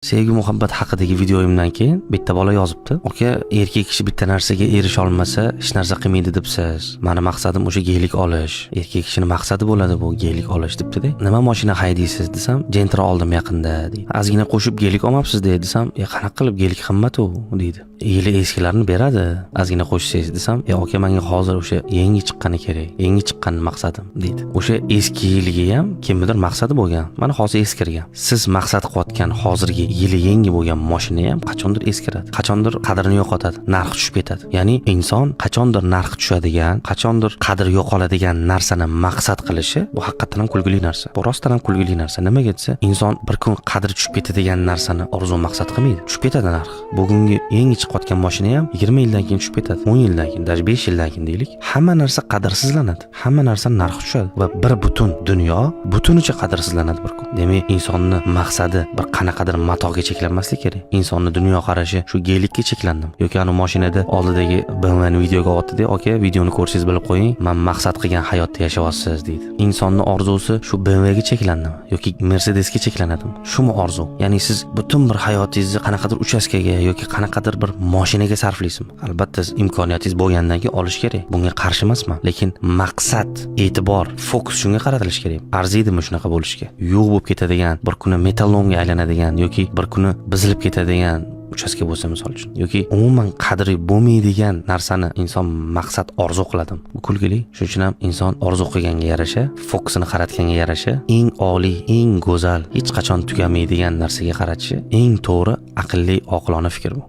Sevgi muhabbat haqidagi videoyimdan keyin bitta bola yozibdi. Aka, erkak kishi bitta narsaga erisha olmasa, hech narsa qilmaydi debsiz. Meni maqsadim o'sha geylik olish. Erkak kishining maqsadi bo'ladi bu geylik olish debdi-da. Nima mashina haydaysiz desam, Gentra oldim yaqinda deydi. Ozgina qo'shib geylik olmabsiz desam, qanaqa qilib geylik qimmat-u deydi. Yili eskilarni beradi. Ozgina qo'shsangiz desam, aka menga hozir o'sha yangi chiqqani kerak. Yangi chiqqanni maqsadim deydi. O'sha eskiligi ham kimnidir maqsadi bo'lgan. Mana hozir eskirgan. Siz maqsad qilayotgan hozirgi yili yangi bo'lgan mashina ham qachondir eskiradi. Qachondir qadrini yo'qotadi, narxi tushib ketadi. Ya'ni inson qachondir narxi tushadigan, qachondir qadri yo'qoladigan narsani maqsad qilishi bu haqiqatan ham kulgili narsa. Bu rostdan ham kulgili narsa. Nimaga desa, inson bir kun qadri tushib ketadigan narsani orzu maqsad qilmaydi. Tushib ketadi narx. Bugungi yangi chiqayotgan mashina ham 20 yildan keyin tushib ketadi. 10 yildan keyin, даже 5 yildan keyin deylik. Hamma narsa qadrsizlanadi. Hamma narsa narxi tushadi va bir butun dunyo butunicha qadrsizlanadi bir kun. Demak, insonning maqsadi bir qanaqadir matoga cheklanmaslik kerak. Insonning dunyo qarashi shu geylikka cheklandim. Yoki ana mashinada oldidagi BMWni videoga otdi-da, aka, videoni ko'rsangiz bilib qo'ying, men maqsad qilgan hayotda yashayapsiz deydi. Insonning orzusi shu BMWga cheklandimi yoki Mercedesga cheklanadimi? Shumi orzu? Ya'ni siz butun bir hayotingizni qanaqadir uchastkaga yoki qanaqadir bir mashinaga sarflaysizmi? Albatta imkoniyatingiz bo'lgandan keyin olish kerak. Bunga qarshi emasman, lekin maqsad, e'tibor, fokus shunga qaratilishi kerak. Arziydimi shunaqa bo'lishga? Yo'q bo'lib ketadigan, bir kuni metallonga aylanadigan yoki bir kuni bizilib ketadigan uchastka bo'lsa misol uchun, yoki umuman qadri bo'lmaydigan narsani inson maqsad orzu qiladi. Bu kulgili. Shuning uchun ham inson orzu qilganga yarasha, fokusini qaratganga yarasha, eng oliy, eng go'zal, hech qachon tugamaydigan narsaga qaratishi eng to'g'ri, aqlli, oqilona fikr bu.